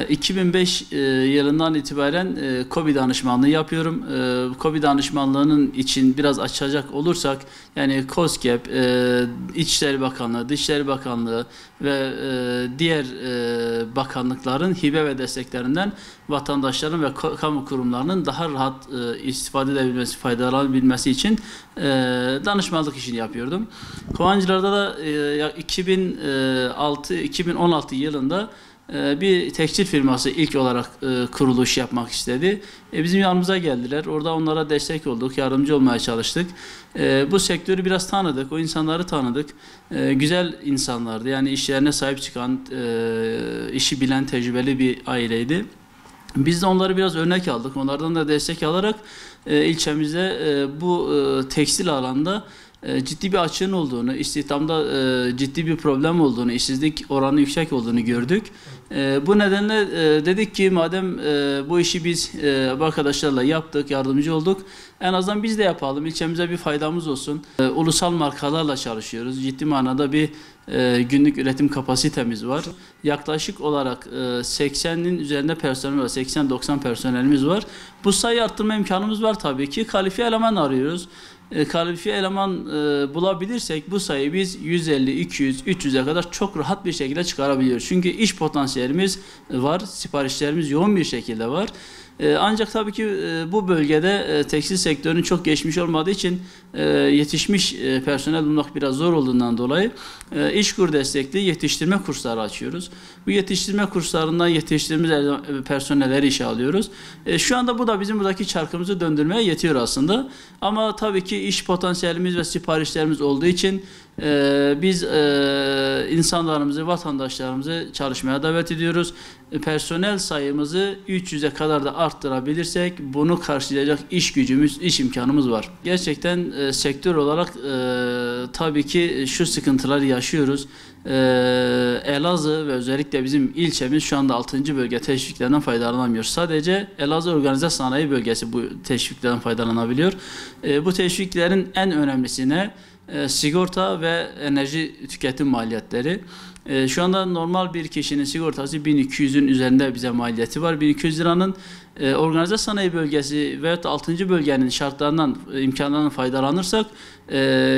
2005 yılından itibaren KOBİ danışmanlığı yapıyorum. KOBİ danışmanlığının için biraz açacak olursak, yani KOSGEB, İçişleri Bakanlığı, Dışişleri Bakanlığı ve diğer bakanlıkların hibe ve desteklerinden vatandaşların ve kamu kurumlarının daha rahat istifade edebilmesi, faydalanabilmesi için danışmanlık işini yapıyordum. Kovancılar'da da 2016 yılında bir tekstil firması ilk olarak kuruluş yapmak istedi. Bizim yanımıza geldiler. Orada onlara destek olduk, yardımcı olmaya çalıştık. Bu sektörü biraz tanıdık, o insanları tanıdık. Güzel insanlardı. Yani işlerine sahip çıkan, işi bilen, tecrübeli bir aileydi. Biz de onları biraz örnek aldık. Onlardan da destek alarak ilçemizde bu tekstil alanda ciddi bir açığın olduğunu, istihdamda ciddi bir problem olduğunu, işsizlik oranı yüksek olduğunu gördük. Bu nedenle dedik ki madem bu işi biz bu arkadaşlarla yaptık, yardımcı olduk, en azından biz de yapalım, ilçemize bir faydamız olsun. Ulusal markalarla çalışıyoruz. Ciddi manada bir günlük üretim kapasitemiz var. Yaklaşık olarak 80'in üzerinde personel var, 80-90 personelimiz var. Bu sayıyı arttırma imkanımız var tabii ki. Kalifiye eleman arıyoruz. Kalifiye eleman bulabilirsek bu sayıyı biz 150, 200, 300'e kadar çok rahat bir şekilde çıkarabiliyoruz. Çünkü iş potansiyelimiz var, siparişlerimiz yoğun bir şekilde var. Ancak tabii ki bu bölgede tekstil sektörünün çok geçmiş olmadığı için yetişmiş personel bulmak biraz zor olduğundan dolayı İşkur destekli yetiştirme kursları açıyoruz. Bu yetiştirme kurslarından yetiştirdiğimiz personelleri işe alıyoruz. Şu anda bu da bizim buradaki çarkımızı döndürmeye yetiyor aslında. Ama tabii ki iş potansiyelimiz ve siparişlerimiz olduğu için biz insanlarımızı, vatandaşlarımızı çalışmaya davet ediyoruz. Personel sayımızı 300'e kadar da arttırabilirsek bunu karşılayacak iş gücümüz, iş imkanımız var. Gerçekten sektör olarak tabii ki şu sıkıntıları yaşıyoruz. Elazığ ve özellikle bizim ilçemiz şu anda 6. bölge teşviklerinden faydalanamıyor. Sadece Elazığ Organize Sanayi Bölgesi bu teşviklerden faydalanabiliyor. Bu teşviklerin en önemlisine sigorta ve enerji tüketim maliyetleri. Şu anda normal bir kişinin sigortası 1200'ün üzerinde bize maliyeti var. 1200 liranın organize sanayi bölgesi veyahut 6. bölgenin şartlarından, imkanlarından faydalanırsak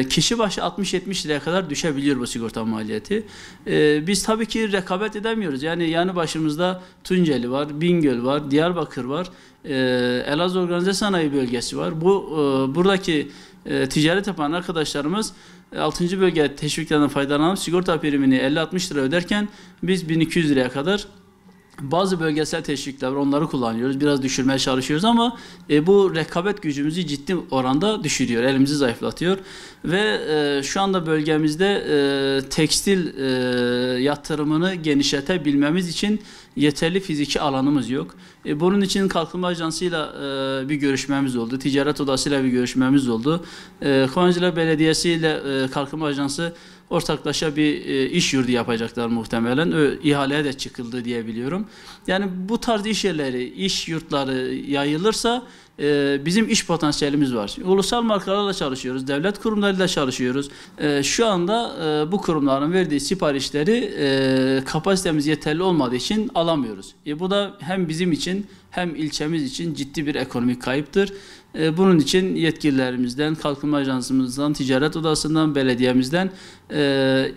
kişi başı 60-70 liraya kadar düşebiliyor bu sigorta maliyeti. Biz tabii ki rekabet edemiyoruz. Yani yanı başımızda Tunceli var, Bingöl var, Diyarbakır var, Elazığ Organize Sanayi Bölgesi var. Buradaki ticaret yapan arkadaşlarımız 6. bölge teşviklerden faydalanıp sigorta primini 50-60 lira öderken biz 1200 liraya kadar bazı bölgesel teşvikler var, onları kullanıyoruz. Biraz düşürmeye çalışıyoruz ama bu rekabet gücümüzü ciddi oranda düşürüyor, elimizi zayıflatıyor. Ve şu anda bölgemizde tekstil yatırımını genişletebilmemiz için yeterli fiziki alanımız yok. Bunun için Kalkınma Ajansı'yla bir görüşmemiz oldu. Ticaret Odası'yla bir görüşmemiz oldu. Kovancılar Belediyesi ile Kalkınma Ajansı ortaklaşa bir iş yurdu yapacaklar muhtemelen. İhaleye de çıkıldı diye biliyorum. Yani bu tarz iş yerleri, iş yurtları yayılırsa bizim iş potansiyelimiz var. Ulusal markalarla çalışıyoruz, devlet kurumlarıyla çalışıyoruz. Şu anda bu kurumların verdiği siparişleri kapasitemiz yeterli olmadığı için alamıyoruz. Bu da hem bizim için hem ilçemiz için ciddi bir ekonomik kayıptır. Bunun için yetkililerimizden, Kalkınma Ajansımızdan, Ticaret Odası'ndan, belediyemizden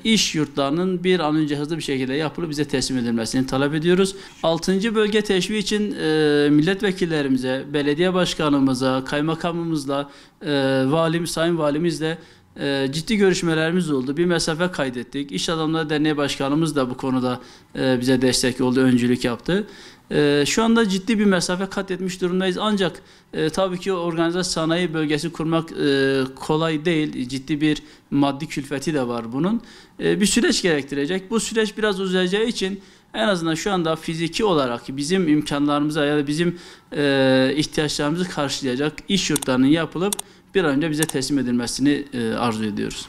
iş yurtlarının bir an önce hızlı bir şekilde yapılıp bize teslim edilmesini talep ediyoruz. 6. bölge teşviği için milletvekillerimize, belediye başkanımıza, kaymakamımızla, sayın valimizle ciddi görüşmelerimiz oldu. Bir mesafe kaydettik. İş Adamları Derneği Başkanımız da bu konuda bize destek oldu, öncülük yaptı. Şu anda ciddi bir mesafe kat etmiş durumdayız. Ancak tabii ki organize sanayi bölgesi kurmak kolay değil. Ciddi bir maddi külfeti de var bunun. Bir süreç gerektirecek. Bu süreç biraz uzayacağı için en azından şu anda fiziki olarak bizim imkanlarımıza ya da bizim ihtiyaçlarımızı karşılayacak iş yurtlarının yapılıp bir an önce bize teslim edilmesini arzu ediyoruz.